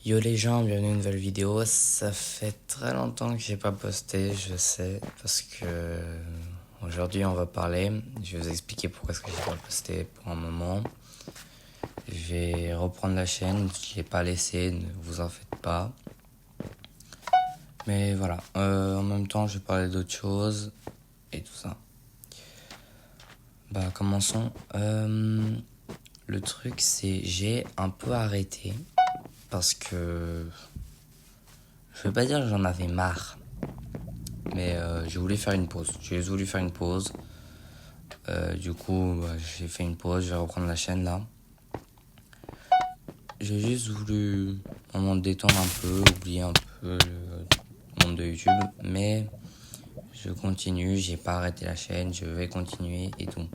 Yo les gens, bienvenue à une nouvelle vidéo. Ça fait très longtemps que j'ai pas posté, je sais, parce que aujourd'hui on va parler. Je vais vous expliquer pourquoi est-ce que j'ai pas posté pour un moment. Je vais reprendre la chaîne, je l'ai pas laissée, ne vous en faites pas. Mais voilà, en même temps je vais parler d'autres choses et tout ça. Bah commençons. Le truc c'est j'ai un peu arrêté parce que je veux pas dire que j'en avais marre. Mais j'ai voulu faire une pause. J'ai voulu faire une pause. Du coup, j'ai fait une pause. Je vais reprendre la chaîne là. J'ai juste voulu un moment me détendre un peu, oublier un peu le monde de YouTube. Mais je continue. J'ai pas arrêté la chaîne. Je vais continuer et tout.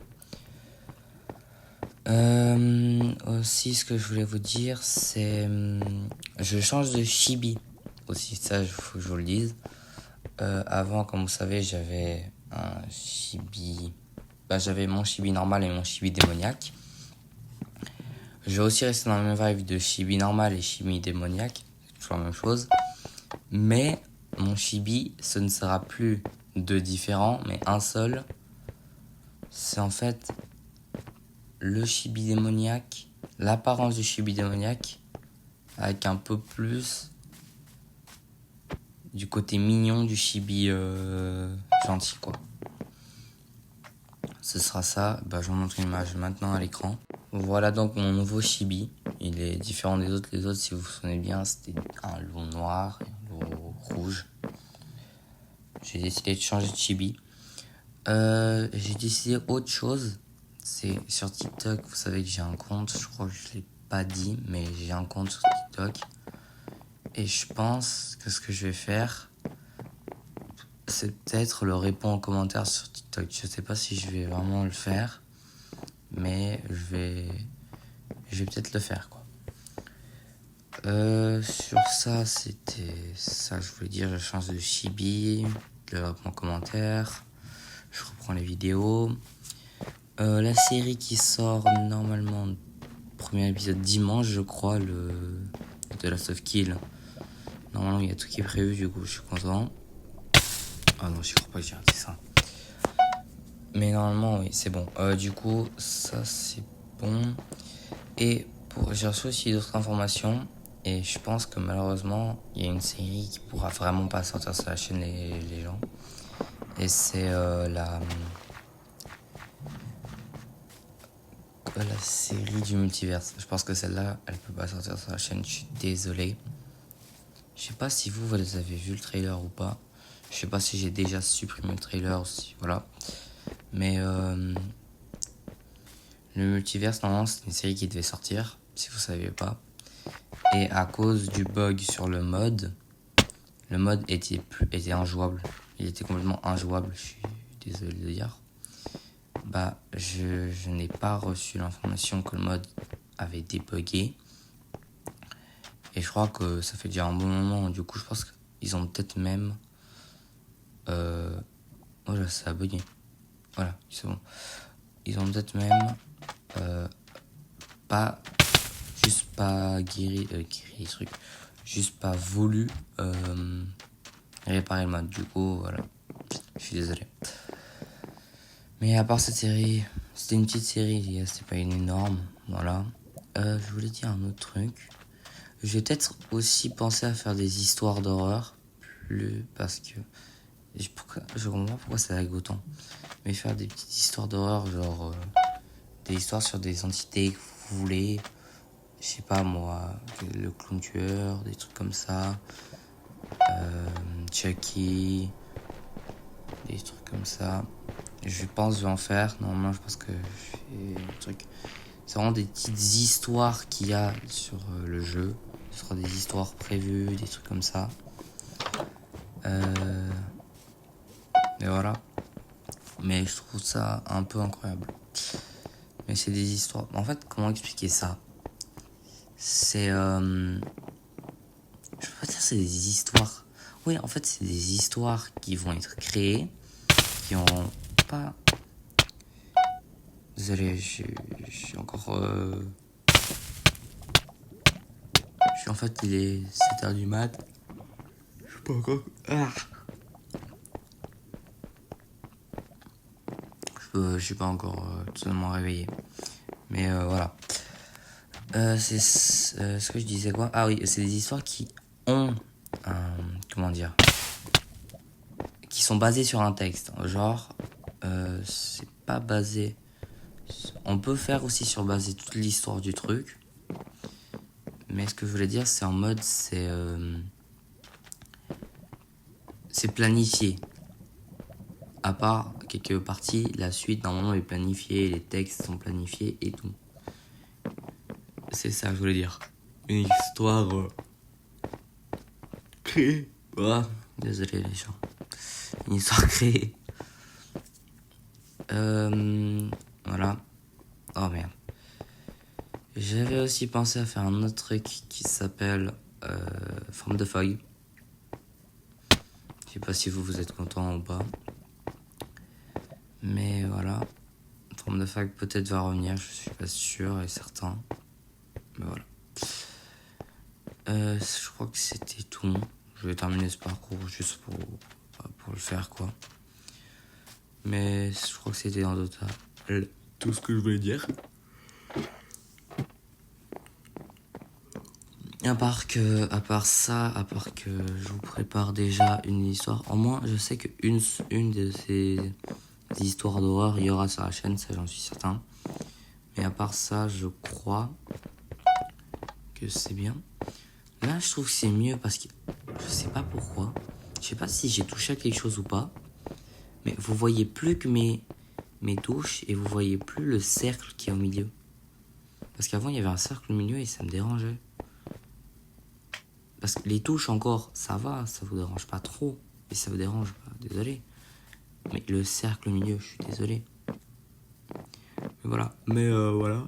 Aussi, ce que je voulais vous dire, c'est je change de chibi. Aussi, ça, il faut que je vous le dise. Avant, comme vous savez, j'avais un chibi. J'avais mon chibi normal et mon chibi démoniaque. Je vais aussi rester dans la même vibe de chibi normal et chibi démoniaque. C'est toujours la même chose. Mais mon chibi, ce ne sera plus deux différents, mais un seul. C'est en fait le chibi démoniaque, l'apparence du chibi démoniaque, avec un peu plus du côté mignon du chibi gentil, quoi. Ce sera ça. Je vous montre une image maintenant à l'écran. Voilà donc mon nouveau chibi. Il est différent des autres. Les autres, si vous vous souvenez bien, c'était un loup noir et un loup rouge. J'ai décidé de changer de chibi. J'ai décidé autre chose. C'est sur TikTok, vous savez que j'ai un compte. Je crois que je ne l'ai pas dit, mais j'ai un compte sur TikTok. Et je pense que ce que je vais faire, c'est peut-être le répondre en commentaire sur TikTok. Je sais pas si je vais vraiment le faire, mais je vais peut-être le faire, quoi. Sur ça, c'était ça que je voulais dire. Je change de chibi, je réponds en commentaire, je reprends les vidéos. La série qui sort normalement, premier épisode dimanche, je crois, le The Last of Kill. Normalement, il y a tout qui est prévu, du coup, je suis content. Ah non, je crois pas que j'ai raté ça. Mais normalement, oui, c'est bon. Du coup, ça, c'est bon. Et j'ai reçu aussi d'autres informations. Et je pense que malheureusement, il y a une série qui pourra vraiment pas sortir sur la chaîne, les gens. Et c'est la série du multiverse. Je pense que celle-là, elle peut pas sortir sur la chaîne. Je suis désolé. Je sais pas si vous avez vu le trailer ou pas. Je sais pas si j'ai déjà supprimé le trailer aussi. Voilà. Mais le multiverse, normalement, c'est une série qui devait sortir, si vous saviez pas. Et à cause du bug sur le mode était injouable. Il était complètement injouable, je suis désolé de dire. Je n'ai pas reçu l'information que le mode avait débugué. Et je crois que ça fait déjà un bon moment. Du coup, je pense qu'ils ont peut-être même... Voilà, ça a bugué. Voilà, c'est bon. Ils ont peut-être même... pas guéri les trucs. Juste pas voulu réparer le mode. Du coup, voilà. Je suis désolé. Mais à part cette série, c'était une petite série, les gars, c'était pas une énorme. Voilà. Je voulais dire un autre truc. Je vais peut-être aussi penser à faire des histoires d'horreur. Parce que. Je comprends pas pourquoi ça lag autant. Mais faire des petites histoires d'horreur, genre. Des histoires sur des entités que vous voulez. Je sais pas moi. Le clown tueur, des trucs comme ça. Chucky. Des trucs comme ça. Je pense que je vais en faire. Normalement, je pense que je fais un truc. C'est vraiment des petites histoires qu'il y a sur le jeu. Ce sera des histoires prévues, des trucs comme ça. Et voilà. Mais je trouve ça un peu incroyable. Mais c'est des histoires. En fait, comment expliquer ça? C'est. Je peux pas dire c'est des histoires. Oui, en fait, c'est des histoires qui vont être créées, qui n'auront pas. Désolé, je suis encore. Je En fait, il est 7h du mat. Je suis pas encore... Ah. Je suis pas encore totalement réveillé. Mais voilà. C'est ce que je disais quoi. Ah oui, c'est des histoires qui ont... comment dire, qui sont basées sur un texte. Genre, c'est pas basé... On peut faire aussi sur baser toute l'histoire du truc. Mais ce que je voulais dire, c'est en mode, c'est planifié. À part quelques parties, la suite normalement est planifiée, les textes sont planifiés et tout. C'est ça que je voulais dire. Une histoire créée. Oh, désolé les gens. Une histoire créée. Voilà. Oh merde. J'avais aussi pensé à faire un autre truc qui s'appelle Forme de feuille. Je sais pas si vous êtes content ou pas. Mais voilà. Forme de feuille peut-être va revenir, je suis pas sûr et certain. Mais voilà. Je crois que c'était tout. Je vais terminer ce parcours juste pour le faire quoi. Mais je crois que c'était en total tout ce que je voulais dire. À part que je vous prépare déjà une histoire. Au moins, je sais que une de ces histoires d'horreur, il y aura sur la chaîne, ça j'en suis certain. Mais à part ça, je crois que c'est bien. Là, je trouve que c'est mieux parce que je sais pas pourquoi. Je sais pas si j'ai touché à quelque chose ou pas. Mais vous voyez plus que mes touches et vous voyez plus le cercle qui est au milieu. Parce qu'avant, il y avait un cercle au milieu et ça me dérangeait. Parce que les touches encore, ça va, ça vous dérange pas trop. Et ça vous dérange pas, désolé. Mais le cercle au milieu, je suis désolé. Mais voilà. Voilà.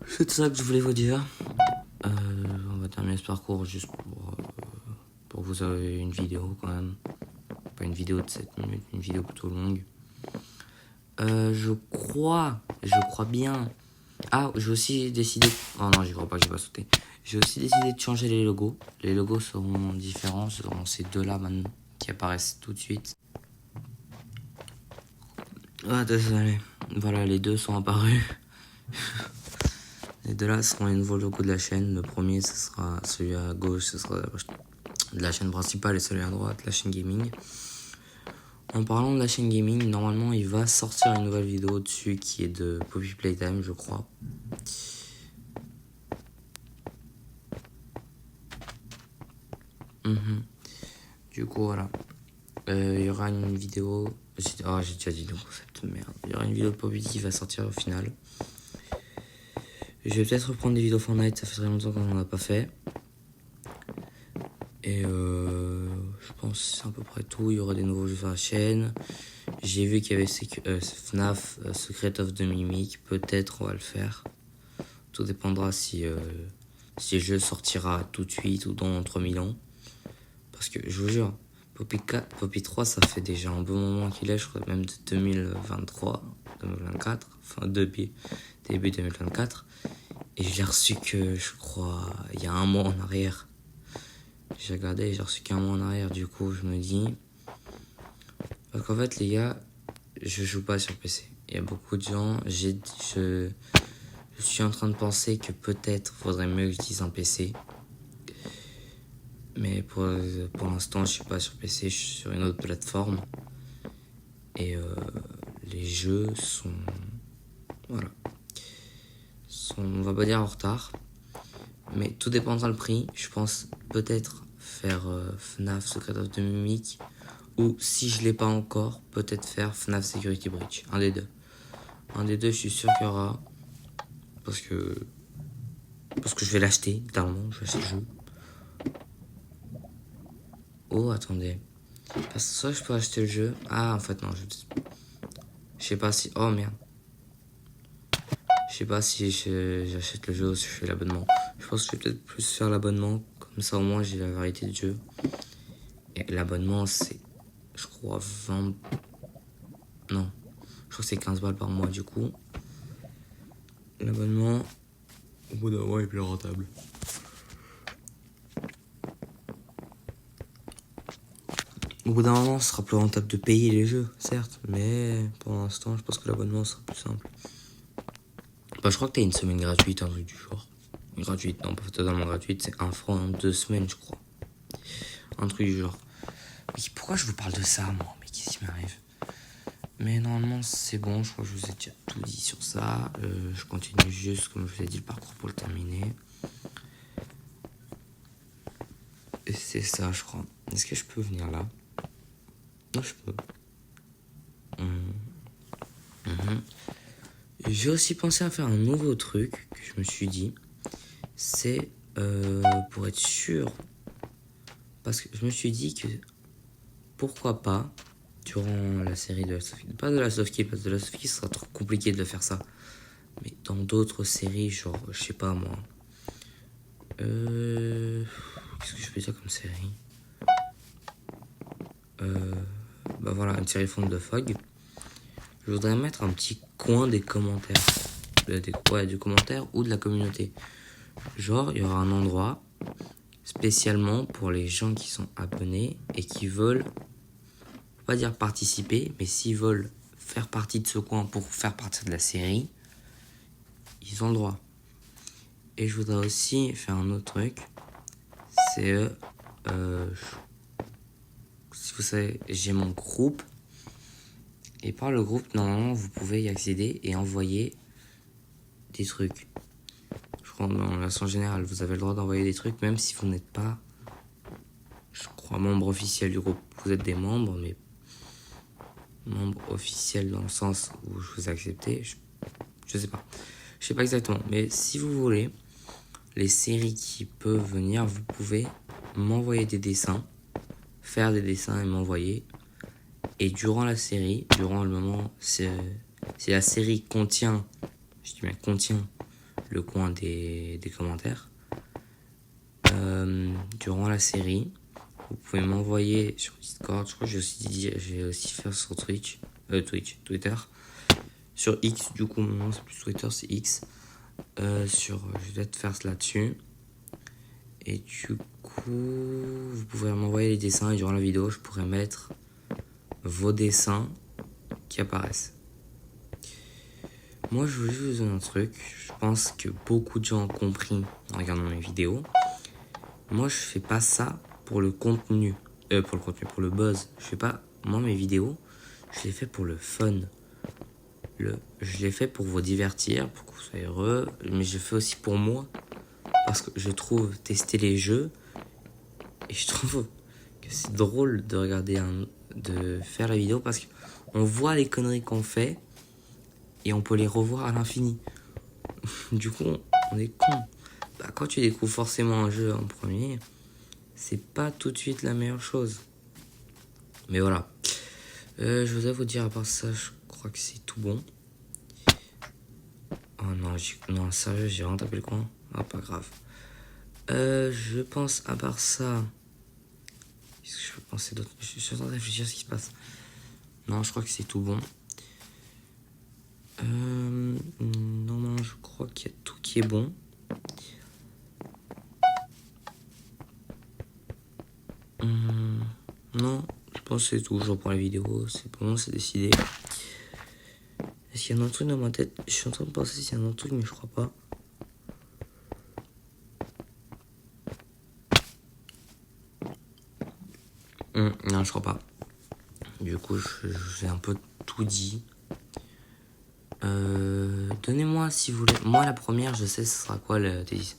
C'est ça que je voulais vous dire. On va terminer ce parcours juste pour que vous ayez une vidéo quand même. Pas une vidéo de 7 minutes, une vidéo plutôt longue. Je crois bien. Ah, j'ai aussi décidé... Oh non, j'y crois pas, j'ai pas sauté. J'ai aussi décidé de changer les logos. Les logos seront différents, ce seront ces deux-là maintenant, qui apparaissent tout de suite. Ah, désolé. Voilà, les deux sont apparus. Les deux-là seront les nouveaux logos de la chaîne. Le premier, ce sera celui à gauche, ce sera de la chaîne principale, et celui à droite, la chaîne gaming. En parlant de la chaîne gaming, normalement il va sortir une nouvelle vidéo dessus qui est de Poppy Playtime, je crois. Du coup voilà. Il y aura une vidéo... j'ai déjà dit le concept, merde. Il y aura une vidéo de Poppy qui va sortir au final. Je vais peut-être reprendre des vidéos Fortnite, ça fait très longtemps qu'on n'en a pas fait. Et je pense que c'est à peu près tout. Il y aura des nouveaux jeux sur la chaîne. J'ai vu qu'il y avait FNAF Secret of the Mimic. Peut-être on va le faire. Tout dépendra si le jeu sortira tout de suite ou dans 3000 ans. Parce que je vous jure, Poppy 3 ça fait déjà un bon moment qu'il est. Je crois même de 2023, 2024. Enfin début 2024. Et je l'ai reçu que je crois il y a un mois en arrière. J'ai regardé et j'ai reçu qu'un mois en arrière. Du coup, je me dis... Parce qu'en fait, les gars, je joue pas sur PC. Il y a beaucoup de gens... Je suis en train de penser que peut-être faudrait mieux que j'utilise un PC. Mais pour l'instant, je suis pas sur PC. Je suis sur une autre plateforme. Et les jeux sont... Voilà. On va pas dire en retard. Mais tout dépendra le prix. Je pense peut-être faire FNAF Secret of the Mimic, ou si je l'ai pas encore, peut-être faire FNAF Security Breach. Un des deux je suis sûr qu'il y aura, parce que je vais l'acheter littéralement. Je vais acheter le jeu. Oh attendez, parce que soit je peux acheter le jeu. Ah en fait non, je sais pas si... Oh merde. Je sais pas si j'achète le jeu ou si je fais l'abonnement. Je pense que je vais peut-être plus faire l'abonnement. Comme ça, au moins, j'ai la variété du jeu. Et l'abonnement, c'est, je crois, 20... Non. Je crois que c'est 15 balles par mois, du coup. l'abonnement, au bout d'un mois, est plus rentable. Au bout d'un moment, ce sera plus rentable de payer les jeux, certes, mais pour l'instant, je pense que l'abonnement sera plus simple. Bah, je crois que t'as une semaine gratuite, un truc du genre. Gratuite, non, pas totalement gratuite, c'est 1 franc en 2 semaines, je crois. Un truc du genre. Mais pourquoi je vous parle de ça, moi? Mais qu'est-ce qui m'arrive? Mais normalement, c'est bon, je crois que je vous ai déjà tout dit sur ça. Je continue juste, comme je vous ai dit, le parcours pour le terminer. Et c'est ça, je crois. Est-ce que je peux venir là? Non, je peux. J'ai aussi pensé à faire un nouveau truc que je me suis dit. C'est pour être sûr. Parce que je me suis dit que pourquoi pas, durant la série de Last of Us, pas de Last of Us, parce que de Last of Us, ce sera trop compliqué de faire ça. Mais dans d'autres séries, genre, je sais pas moi. Qu'est-ce que je peux dire comme série? Bah voilà, une série Phone de Fog. Je voudrais mettre un petit coin des commentaires. Du commentaire ou de la communauté. Genre, il y aura un endroit spécialement pour les gens qui sont abonnés et qui veulent, pas dire participer, mais s'ils veulent faire partie de ce coin pour faire partie de la série, ils ont le droit. Et je voudrais aussi faire un autre truc. C'est, si vous savez, j'ai mon groupe. Et par le groupe, normalement, vous pouvez y accéder et envoyer des trucs. Je crois dans la façon générale, vous avez le droit d'envoyer des trucs, même si vous n'êtes pas, je crois, membre officiel du groupe. Vous êtes des membres, mais membre officiel dans le sens où je vous ai accepté, je sais pas. Je sais pas exactement, mais si vous voulez, les séries qui peuvent venir, vous pouvez m'envoyer des dessins, faire des dessins et m'envoyer. Et durant la série, durant le moment, si la série contient, je dis bien contient, le coin des commentaires, durant la série, vous pouvez m'envoyer sur Discord, je crois que j'ai aussi fait sur Twitter, sur X, du coup maintenant c'est plus Twitter, c'est X, je vais te faire là-dessus, et du coup, vous pouvez m'envoyer les dessins et durant la vidéo, je pourrais mettre vos dessins qui apparaissent. Moi, je voulais juste vous dire un truc. Je pense que beaucoup de gens ont compris en regardant mes vidéos. Moi, je fais pas ça pour le contenu. Pour le buzz. Je fais pas... Moi, mes vidéos, je les fais pour le fun. Je les fais pour vous divertir, pour que vous soyez heureux. Mais je le fais aussi pour moi. Parce que je trouve tester les jeux. Et je trouve que c'est drôle de regarder de faire la vidéo parce qu'on voit les conneries qu'on fait. Et on peut les revoir à l'infini. Du coup, on est con. Bah, quand tu découvres forcément un jeu en premier, c'est pas tout de suite la meilleure chose. Mais voilà. Je voudrais vous dire, à part ça, je crois que c'est tout bon. Oh non, non, sérieux, j'ai vraiment tapé le coin. Ah, pas grave. Je pense, à part ça... Qu'est-ce que je peux penser d'autre? Je suis en train de réfléchir à ce qui se passe. Non, je crois que c'est tout bon. Non, je crois qu'il y a tout qui est bon. Non, je pense que c'est tout. Je reprends la vidéo. C'est bon, c'est décidé. Est-ce qu'il y a un autre truc dans ma tête? Je suis en train de penser s'il y a un autre truc, mais je crois pas. Non, je crois pas. Du coup, j'ai un peu tout dit. Donnez-moi si vous voulez. Moi, la première, je sais ce sera quoi. Là, je suis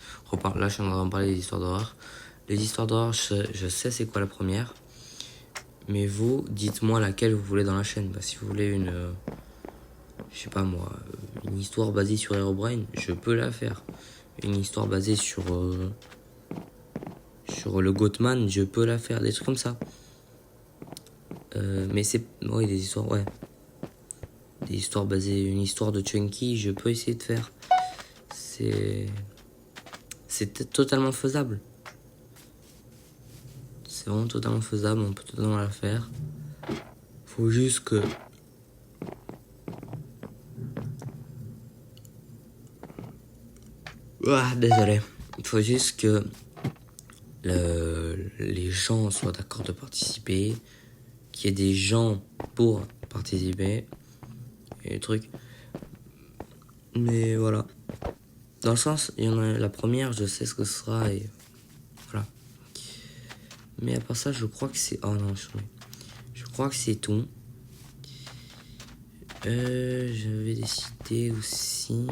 en train de parler des histoires d'horreur. Les histoires d'horreur, je sais c'est quoi la première. Mais vous, dites-moi laquelle vous voulez dans la chaîne. Bah, si vous voulez je sais pas moi, une histoire basée sur Herobrine, je peux la faire. Une histoire basée sur le Gothman, je peux la faire. Des trucs comme ça. Mais c'est... Oui, des histoires, ouais. Des histoires basées... Une histoire de Chunky, je peux essayer de faire. C'est totalement faisable. C'est vraiment totalement faisable, on peut totalement la faire. Faut juste que... Désolé. Il faut juste que les gens soient d'accord de participer, qu'il y ait des gens pour participer et le truc. Mais voilà. Dans le sens, il y en a la première, je sais ce que ce sera et voilà. Mais à part ça, je crois que c'est... Oh non, je crois que c'est tout. Je vais décider aussi...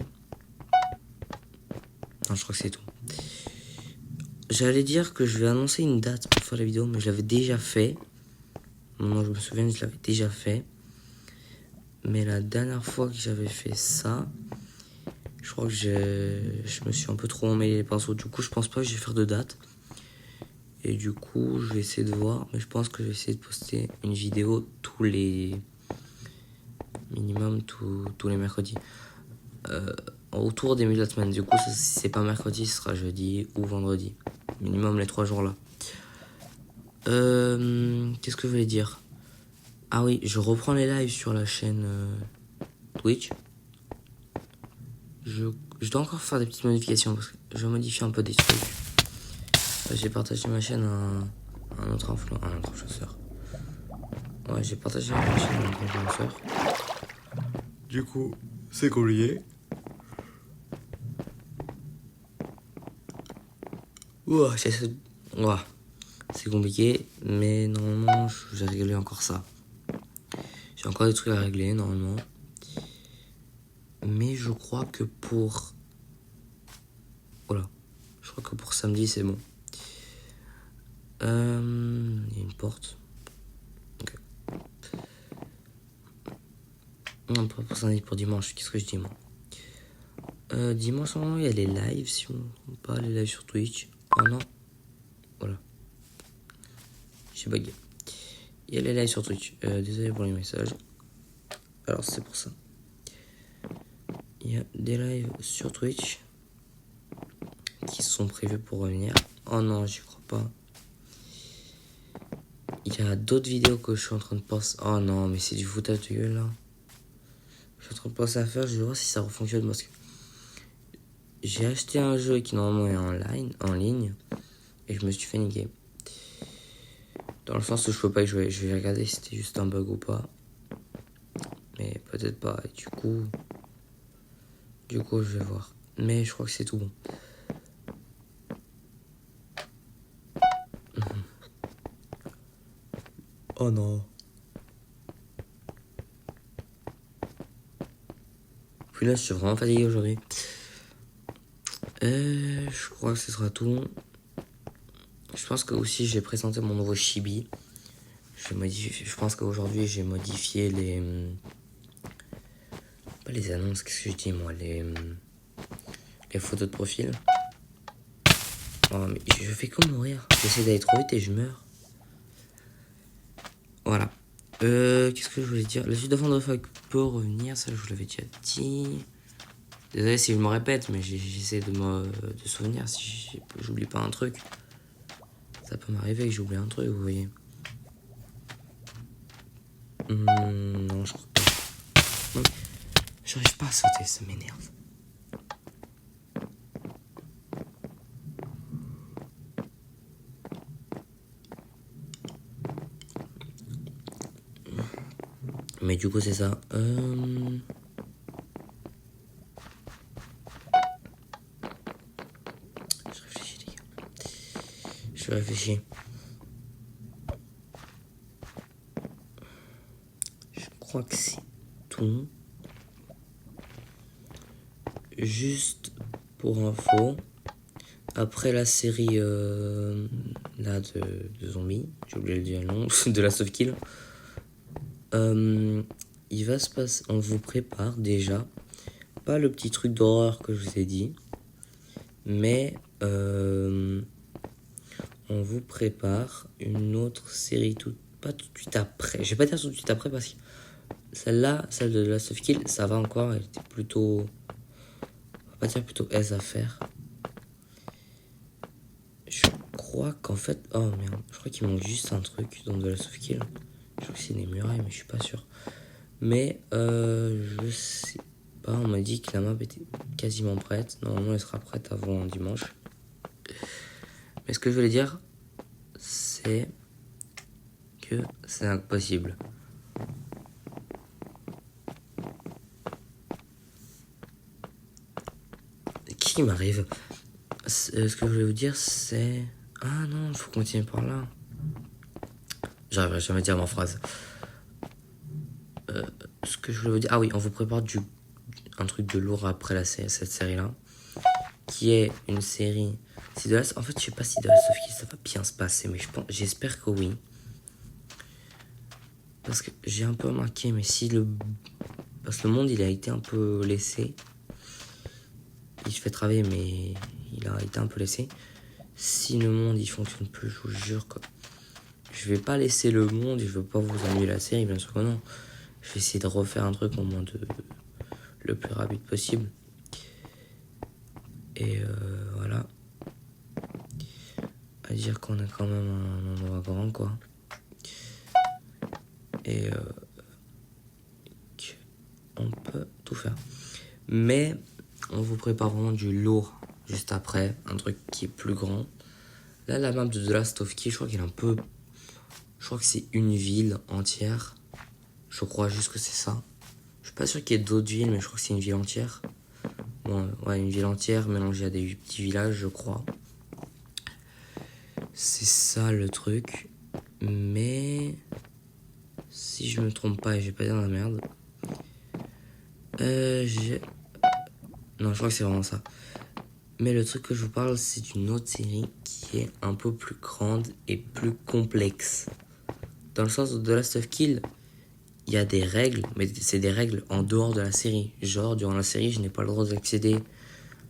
Non, je crois que c'est tout. J'allais dire que je vais annoncer une date pour faire la vidéo, mais je l'avais déjà fait. Maintenant, je me souviens, je l'avais déjà fait. Mais la dernière fois que j'avais fait ça, je crois que je me suis un peu trop emmêlé les pinceaux. Du coup, je pense pas que je vais faire de date. Et du coup, je vais essayer de voir. Mais je pense que je vais essayer de poster une vidéo tous les... minimum tous les mercredis. Autour des milieux de la semaine. Du coup, si c'est pas mercredi, ce sera jeudi ou vendredi. Minimum les 3 jours là. Qu'est-ce que je voulais dire? Ah oui, je reprends les lives sur la chaîne Twitch. Je dois encore faire des petites modifications parce que je modifie un peu des trucs. J'ai partagé ma chaîne à un autre influenceur. Ouais, j'ai partagé ma chaîne à un autre influenceur. Du coup, c'est compliqué. Ouah, c'est compliqué, mais normalement, j'ai réglé encore ça. J'ai encore des trucs à régler, normalement. Mais je crois que pour... Voilà. Je crois que pour samedi, c'est bon. Il y a une porte. Ok. Non, pas pour samedi, pour dimanche. Qu'est-ce que je dis, moi? Dimanche, normalement, il y a les lives, si on parle, les lives sur Twitch. Oh non. Voilà. J'ai bugué. Il y a les lives sur Twitch. Désolé pour les messages. Alors, c'est pour ça. Il y a des lives sur Twitch qui sont prévus pour revenir. Oh non, j'y crois pas. Il y a d'autres vidéos que je suis en train de penser. Oh non, mais c'est du foutage de gueule là. Je suis en train de penser à faire. Je vais voir si ça fonctionne parce que j'ai acheté un jeu qui normalement est en ligne et je me suis fait niquer. Dans le sens où je peux pas y jouer. Je vais regarder si c'était juste un bug ou pas. Mais peut-être pas. Et du coup, je vais voir. Mais je crois que c'est tout bon. Oh non. Puis là, je suis vraiment fatigué aujourd'hui. Je crois que ce sera tout. Je pense que aussi j'ai présenté mon nouveau chibi. Je pense qu'aujourd'hui j'ai modifié les... Pas les annonces, qu'est-ce que je dis moi? Les photos de profil. Oh mais je fais que mourir. J'essaie d'aller trop vite et je meurs. Voilà. Qu'est-ce que je voulais dire? La suite de Thunderfuck peut revenir, ça je vous l'avais déjà dit. Désolé si je me répète, mais j'essaie de souvenir si j'oublie pas un truc. Ça peut m'arriver que j'oublie un truc, vous voyez. Non, je crois pas. Non, j'arrive pas à sauter, ça m'énerve. Mais du coup, c'est ça. Je réfléchis, les gars. Je réfléchis. Je crois que c'est tout. Juste pour info, après la série là de zombies, j'ai oublié de dire le nom, de Last of Kill, il va se passer, on vous prépare déjà, pas le petit truc d'horreur que je vous ai dit, mais on vous prépare une autre série pas tout de suite après. Je vais pas dire tout de suite après parce que celle-là, celle de Last of Kill, ça va encore, elle était plutôt, on va pas dire plutôt aise à faire. Je crois qu'en fait, oh merde, je crois qu'il manque juste un truc dans de Last of Kill. Je crois que c'est des murailles, mais je suis pas sûr. Mais je sais pas, on m'a dit que la map était quasiment prête. Normalement, elle sera prête avant dimanche. Mais ce que je voulais dire, c'est que c'est impossible. Qui m'arrive? Ce que je voulais vous dire, c'est... Ah non, il faut continuer par là. J'arriverai jamais à dire ma phrase. Ce que je voulais vous dire... Ah oui, on vous prépare un truc de lourd après cette série-là. Qui est une série... En fait, je sais pas si The Last of Us ça va bien se passer, mais j'espère que oui. Parce que j'ai un peu remarqué, mais parce que le monde, il a été un peu laissé. Il se fait travailler, mais il a été un peu laissé. Si le monde, il fonctionne plus, je vous jure que... Je vais pas laisser le monde, je veux pas vous annuler la série, bien sûr que non. Je vais essayer de refaire un truc au moins le plus rapide possible. Et voilà. À dire qu'on a quand même un endroit grand, quoi. Et on peut tout faire. Mais on vous prépare vraiment du lourd juste après, un truc qui est plus grand. Là, la map de The Last of Us, je crois qu'elle est un peu... Je crois que c'est une ville entière. Je crois juste que c'est ça. Je suis pas sûr qu'il y ait d'autres villes, mais je crois que c'est une ville entière. Bon, ouais, une ville entière mélangée à des petits villages, je crois. C'est ça le truc. Mais... Si je me trompe pas et je vais pas dire la merde... Non, je crois que c'est vraiment ça. Mais le truc que je vous parle, c'est une autre série qui est un peu plus grande et plus complexe. Dans le sens où The Last of Us, il y a des règles, mais c'est des règles en dehors de la série. Genre, durant la série, je n'ai pas le droit d'accéder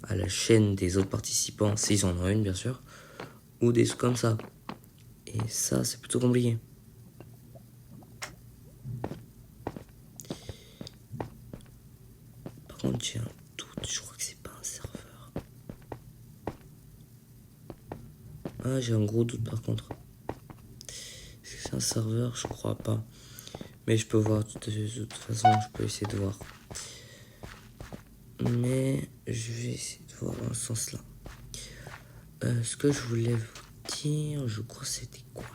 à la chaîne des autres participants, s'ils en ont une, bien sûr, ou des trucs comme ça. Et ça, c'est plutôt compliqué. Par contre, j'ai un doute, je crois que c'est pas un serveur. Ah, j'ai un gros doute par contre. Est-ce que c'est un serveur? Je crois pas. Mais je peux voir, de toute façon, je peux essayer de voir. Mais je vais essayer de voir dans ce sens-là. Ce que je voulais vous dire, je crois que c'était quoi?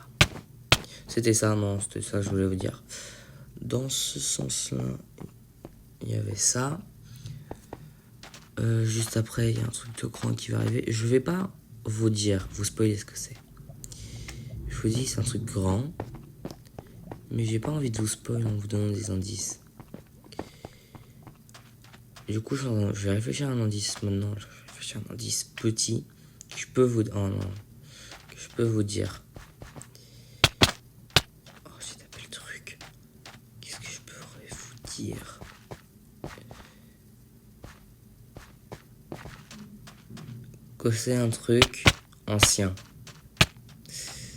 C'était ça, non, c'était ça que je voulais vous dire. Dans ce sens-là, il y avait ça. Juste après, il y a un truc de grand qui va arriver. Je vais pas vous dire, vous spoiler ce que c'est. Je vous dis, c'est un truc grand. Mais j'ai pas envie de vous spoiler en vous donnant des indices. Du coup, je vais réfléchir à un indice maintenant. Je vais réfléchir à un indice petit. Que je peux vous... Oh non. Que je peux vous dire. Oh, j'ai tapé le truc. Qu'est-ce que je pourrais vous dire? Que c'est un truc ancien.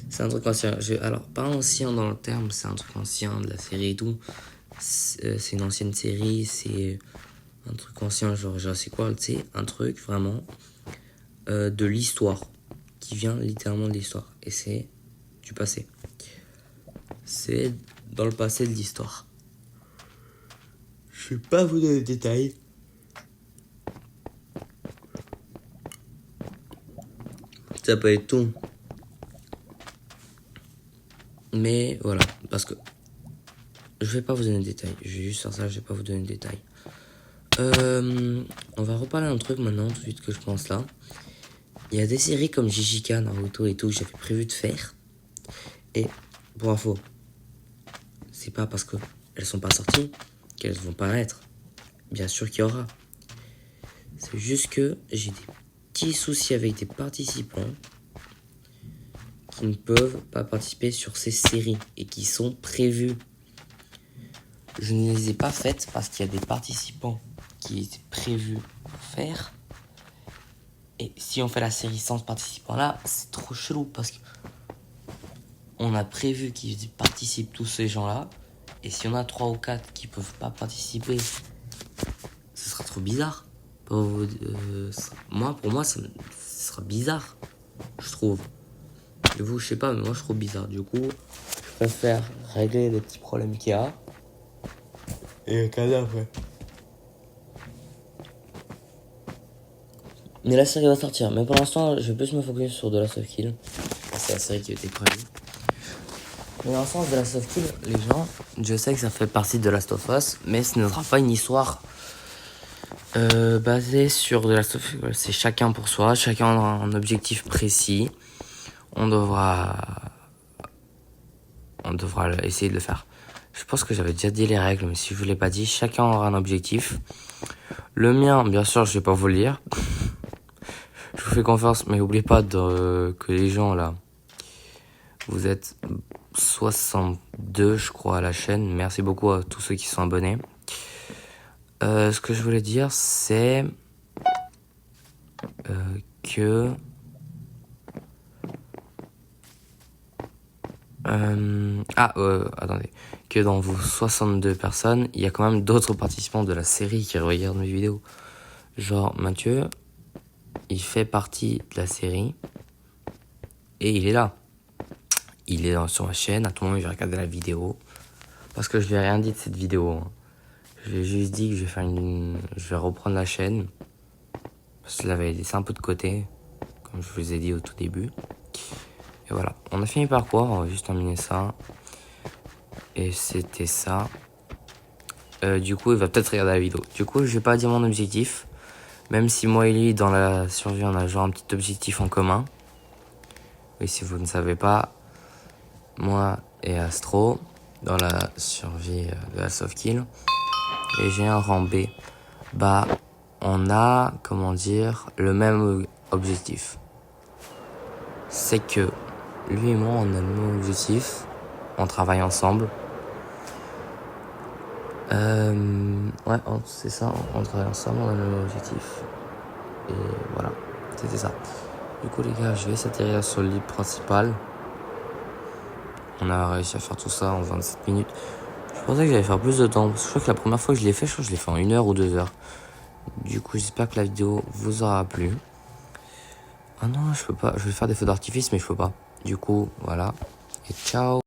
C'est un truc ancien. Alors, pas ancien dans le terme, c'est un truc ancien de la série et tout. C'est une ancienne série, c'est un truc ancien, genre, c'est quoi, tu sais, un truc vraiment de l'histoire, qui vient littéralement de l'histoire. Et c'est du passé. C'est dans le passé de l'histoire. Je vais pas vous donner de détails. Ça peut être tout. Mais voilà, parce que je vais pas vous donner de détails. Je vais juste faire ça, je vais pas vous donner de détails. On va reparler d'un truc maintenant, tout de suite que je pense là. Il y a des séries comme JJK, Naruto et tout que j'avais prévu de faire. Et pour info, c'est pas parce qu'elles sont pas sorties qu'elles vont paraître. Bien sûr qu'il y aura. C'est juste que j'ai des petits soucis avec des participants qui ne peuvent pas participer sur ces séries et qui sont prévues. Je ne les ai pas faites parce qu'il y a des participants qui étaient prévus pour faire. Et si on fait la série sans ce participant-là, c'est trop chelou parce que on a prévu qu'ils participent tous ces gens-là. Et si on a 3 ou 4 qui peuvent pas participer, ce sera trop bizarre. Pour moi, ce sera bizarre, je trouve. Et vous, je sais pas, mais moi je trouve bizarre. Du coup, je préfère régler les petits problèmes qu'il y a. Et caler après. Mais la série va sortir. Mais pour l'instant, je vais plus me focus sur The Last of Kill. C'est la série qui a été prévue. Mais dans le sens de Last of Kill, les gens, je sais que ça fait partie de Last of Us, mais ce ne sera pas une histoire basée sur The Last of Us. C'est chacun pour soi, chacun aura un objectif précis. On devra essayer de le faire. Je pense que j'avais déjà dit les règles, mais si je vous l'ai pas dit, chacun aura un objectif. Le mien, bien sûr, je vais pas vous le lire. Je vous fais confiance, mais n'oubliez pas que les gens là, vous êtes 62, je crois, à la chaîne. Merci beaucoup à tous ceux qui sont abonnés. Ce que je voulais dire, c'est que attendez, que dans vos 62 personnes, il y a quand même d'autres participants de la série qui regardent mes vidéos. Genre Mathieu, il fait partie de la série et il est là. Il est sur ma chaîne, à tout moment il va regarder la vidéo. Parce que je lui ai rien dit de cette vidéo. Hein. Je lui ai juste dit que je vais reprendre la chaîne. Parce que je l'avais laissé un peu de côté, comme je vous ai dit au tout début. Et voilà, on a fini par quoi? On va juste terminer ça. Et c'était ça. Du coup, il va peut-être regarder la vidéo. Du coup, je vais pas dire mon objectif. Même si moi et lui, dans la survie, on a genre un petit objectif en commun. Oui, si vous ne savez pas, moi et Astro, dans la survie de la Soft Kill, et j'ai un rang B. Bah, on a, comment dire, le même objectif. C'est que lui et moi, on a le même objectif. On travaille ensemble. Ouais, c'est ça, on travaille ensemble, on a le même objectif. Et voilà, c'était ça. Du coup, les gars, je vais s'atterrir sur le lit principal. On a réussi à faire tout ça en 27 minutes. Je pensais que j'allais faire plus de temps, parce que je crois que la première fois que je l'ai fait, je crois que je l'ai fait en 1 heure ou 2 heures. Du coup, j'espère que la vidéo vous aura plu. Ah non, je peux pas, je vais faire des feux d'artifice, mais je peux pas. Du coup, voilà. Et ciao!